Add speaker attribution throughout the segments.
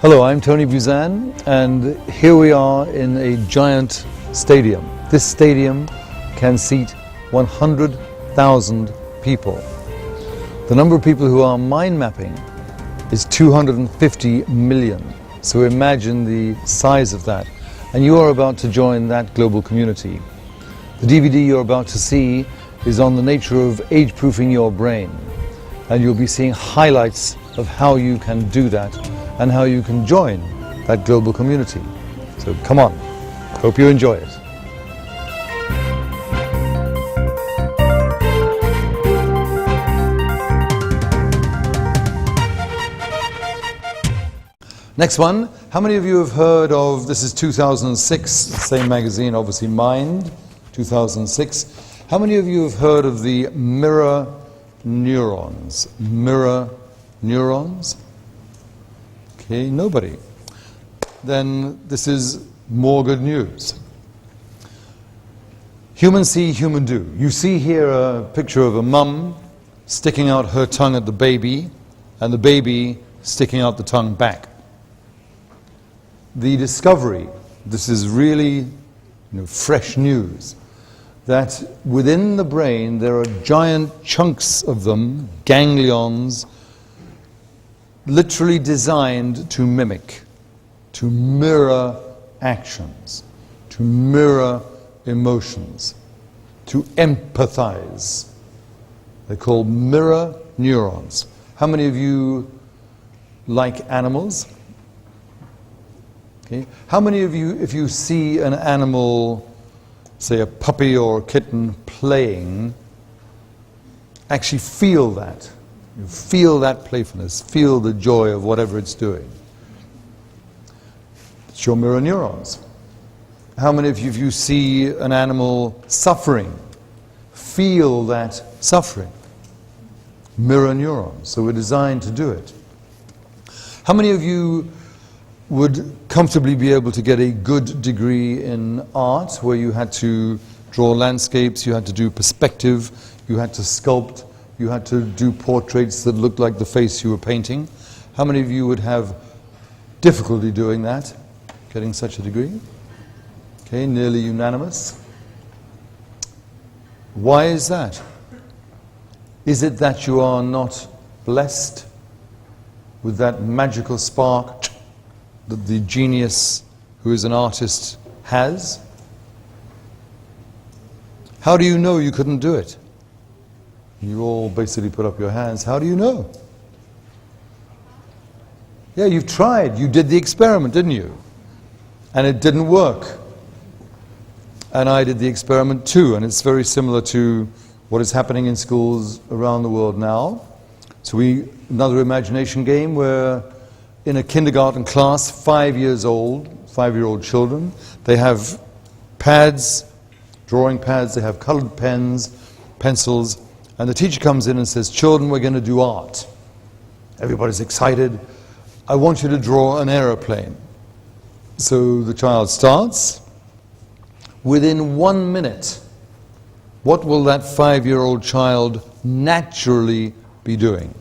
Speaker 1: Hello, I'm Tony Buzan, and here we are in a giant stadium. This stadium can seat 100,000 people. The number of people who are mind mapping is 250 million. So imagine the size of that. And you are about to join that global community. The DVD you're about to see is on the nature of age-proofing your brain. And you'll be seeing highlights of how you can do that and how you can join that global community. So come on, hope you enjoy it. Next one, how many of you have heard of, this is 2006, same magazine, obviously Mind, 2006. How many of you have heard of the mirror neurons? Mirror neurons? Okay, nobody. Then this is more good news. Human see, human do. You see here a picture of a mum sticking out her tongue at the baby, and the baby sticking out the tongue back. The discovery, this is really fresh news, that within the brain there are giant chunks of them, ganglions, literally designed to mimic, to mirror actions, to mirror emotions, to empathize. They're called mirror neurons. How many of you like animals? Okay. How many of you, if you see an animal, say a puppy or a kitten playing, actually feel that? You feel that playfulness, feel the joy of whatever it's doing. It's your mirror neurons. How many of you, if you see an animal suffering, feel that suffering? Mirror neurons. So we're designed to do it. How many of you would comfortably be able to get a good degree in art, where you had to draw landscapes, you had to do perspective, you had to sculpt, you had to do portraits that looked like the face you were painting? How many of you would have difficulty doing that, getting such a degree? Okay, nearly unanimous. Why is that? Is it that you are not blessed with that magical spark that the genius who is an artist has? How do you know you couldn't do it? You all basically put up your hands. How do you know? Yeah, you've tried. You did the experiment, didn't you? And it didn't work. And I did the experiment too, and it's very similar to what is happening in schools around the world now. So another imagination game where in a kindergarten class, 5-year-old children, they have pads, drawing pads, they have colored pens, pencils, and the teacher comes in and says, "Children, we're going to do art." Everybody's excited. "I want you to draw an aeroplane." So the child starts. Within 1 minute, what will that 5-year-old child naturally be doing?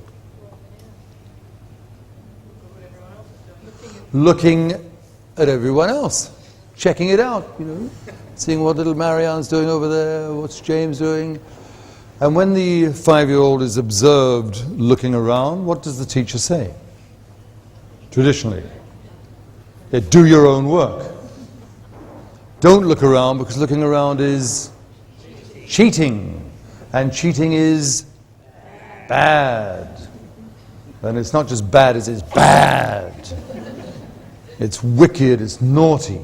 Speaker 1: Looking at everyone else, checking it out, seeing what little Marianne's doing over there, what's James doing. And when the 5-year-old is observed looking around, what does the teacher say? Traditionally, do your own work. Don't look around, because looking around is cheating. And cheating is bad. And it's not just bad, it's bad. It's wicked, it's naughty.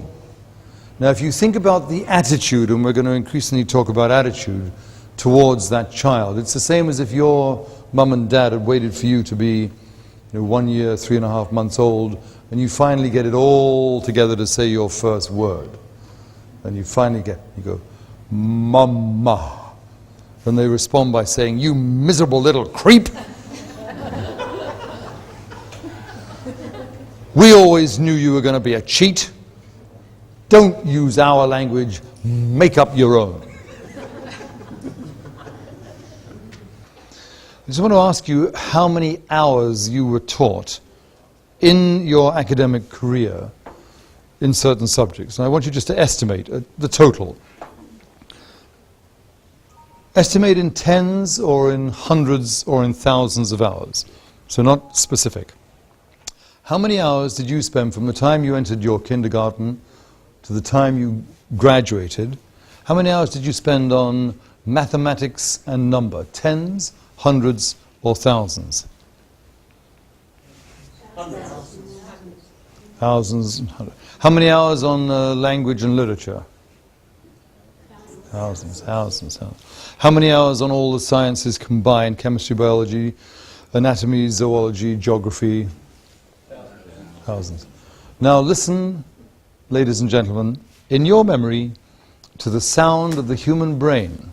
Speaker 1: Now if you think about the attitude, and we're going to increasingly talk about attitude towards that child, it's the same as if your mum and dad had waited for you to be 1 year, 3.5 months old, and you finally get it all together to say your first word. And you finally you go, "Mama." And they respond by saying, "You miserable little creep. We always knew you were going to be a cheat. Don't use our language, make up your own." I just want to ask you how many hours you were taught in your academic career in certain subjects. And I want you just to estimate the total. Estimate in tens or in hundreds or in thousands of hours. So not specific. How many hours did you spend from the time you entered your kindergarten to the time you graduated? How many hours did you spend on mathematics and number? Tens, hundreds, or thousands? Thousands and hundreds. How many hours on language and literature? Thousands, thousands, thousands. How many hours on all the sciences combined? Chemistry, biology, anatomy, zoology, geography? Thousands. Now listen, ladies and gentlemen, in your memory to the sound of the human brain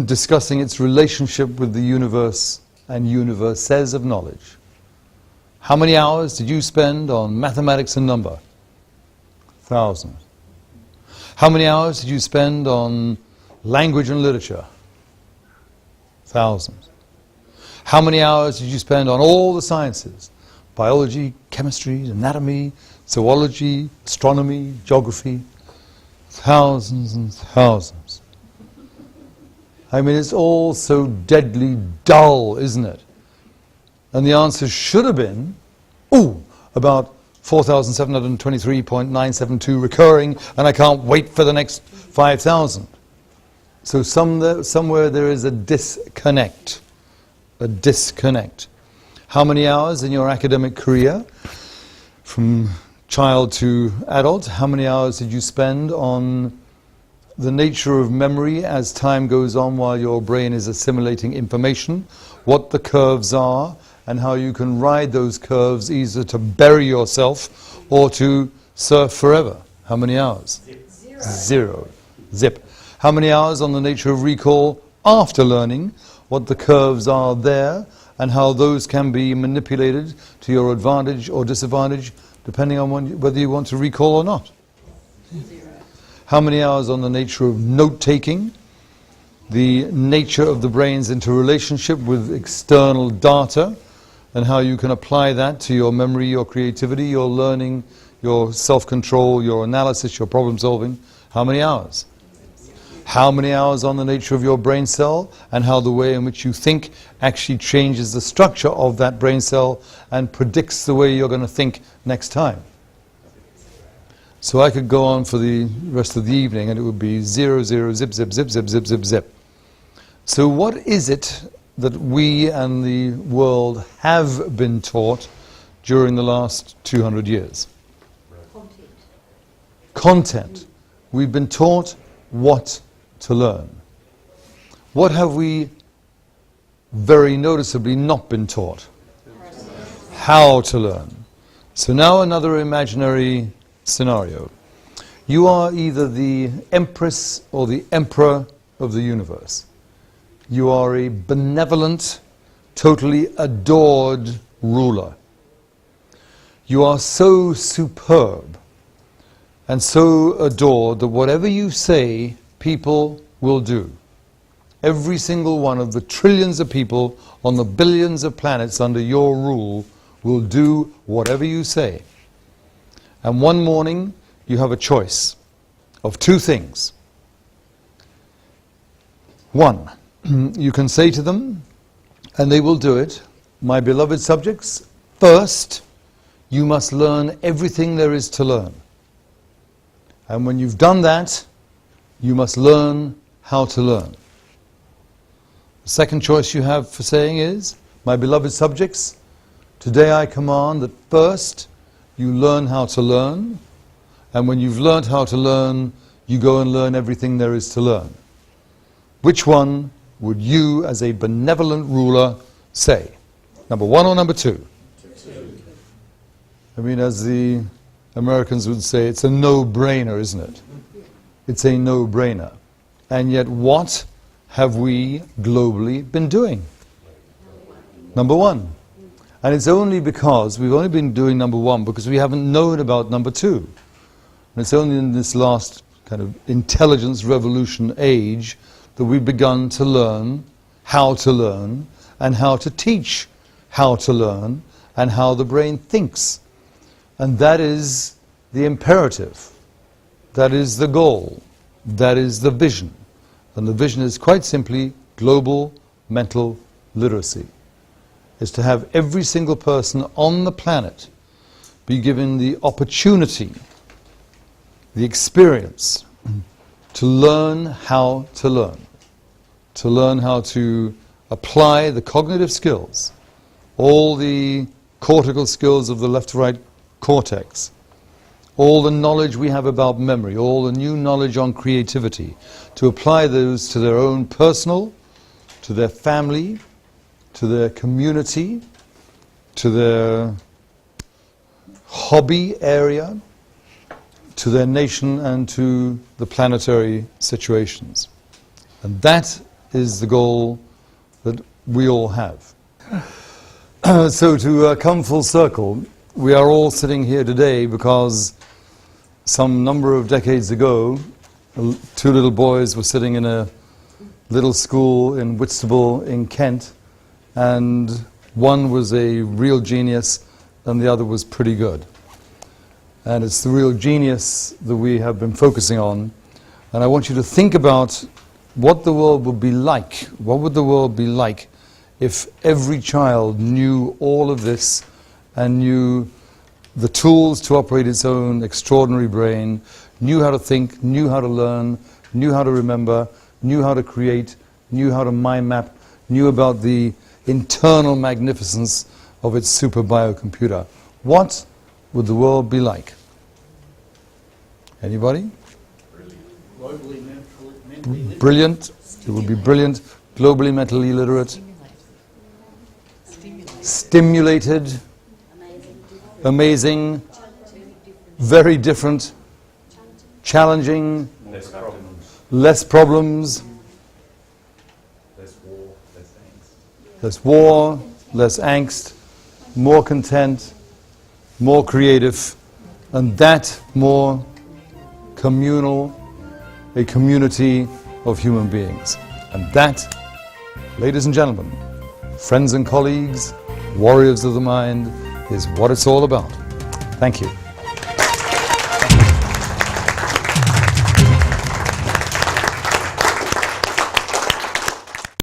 Speaker 1: discussing its relationship with the universe and universes of knowledge. How many hours did you spend on mathematics and number? Thousands. How many hours did you spend on language and literature? Thousands. How many hours did you spend on all the sciences? Biology, chemistry, anatomy, zoology, astronomy, geography? Thousands and thousands. I mean, it's all so deadly dull, isn't it? And the answer should have been, about 4,723.972 recurring, and I can't wait for the next 5,000. So somewhere there is a disconnect. A disconnect. How many hours in your academic career, from child to adult, how many hours did you spend on the nature of memory as time goes on while your brain is assimilating information, what the curves are, and how you can ride those curves either to bury yourself or to surf forever? How many hours? Zero. Zip. How many hours on the nature of recall after learning, what the curves are there, and how those can be manipulated to your advantage or disadvantage, depending on whether you want to recall or not? How many hours on the nature of note-taking, the nature of the brain's interrelationship with external data, and how you can apply that to your memory, your creativity, your learning, your self-control, your analysis, your problem-solving? How many hours? How many hours on the nature of your brain cell and how the way in which you think actually changes the structure of that brain cell and predicts the way you're going to think next time? So I could go on for the rest of the evening and it would be 0, 0, zip, zip, zip, zip, zip, zip, zip. So what is it that we and the world have been taught during the last 200 years? Content. We've been taught what to learn. What have we very noticeably not been taught? How to learn. So now another imaginary scenario. You are either the empress or the emperor of the universe. You are a benevolent, totally adored ruler. You are so superb and so adored that whatever you say, people will do. Every single one of the trillions of people on the billions of planets under your rule will do whatever you say. And one morning you have a choice of two things. One, you can say to them, and they will do it, my beloved subjects, first you must learn everything there is to learn. And when you've done that, you must learn how to learn. The second choice you have for saying is, my beloved subjects, today I command that first you learn how to learn, and when you've learned how to learn, you go and learn everything there is to learn. Which one would you, as a benevolent ruler, say? Number one or number two? I mean, as the Americans would say, it's a no-brainer, isn't it? It's a no-brainer. And yet, what have we globally been doing? Number one. And it's only because we've only been doing number one because we haven't known about number two. And it's only in this last kind of intelligence revolution age that we've begun to learn how to learn and how to teach how to learn and how the brain thinks. And that is the imperative. That is the goal. That is the vision. And the vision is quite simply global mental literacy. Is to have every single person on the planet be given the opportunity, the experience, to learn how to learn how to apply the cognitive skills, all the cortical skills of the left-right cortex, all the knowledge we have about memory, all the new knowledge on creativity, to apply those to their own personal, to their family, to their community, to their hobby area, to their nation, and to the planetary situations. And that is the goal that we all have. So to come full circle, we are all sitting here today because some number of decades ago, two little boys were sitting in a little school in Whitstable in Kent, and one was a real genius and the other was pretty good. And it's the real genius that we have been focusing on. And I want you to think about what the world would be like. What would the world be like if every child knew all of this and knew the tools to operate its own extraordinary brain, knew how to think, knew how to learn, knew how to remember, knew how to create, knew how to mind map, knew about the internal magnificence of its super biocomputer. What would the world be like? Anybody?
Speaker 2: Globally mentally literate.
Speaker 1: Brilliant. It would be brilliant. Globally mentally literate. Stimulated. Amazing. Very different. Challenging. Less problems. Less war, less angst, more content, more creative, and that more communal, a community of human beings. And that, ladies and gentlemen, friends and colleagues, warriors of the mind, is what it's all about. Thank you.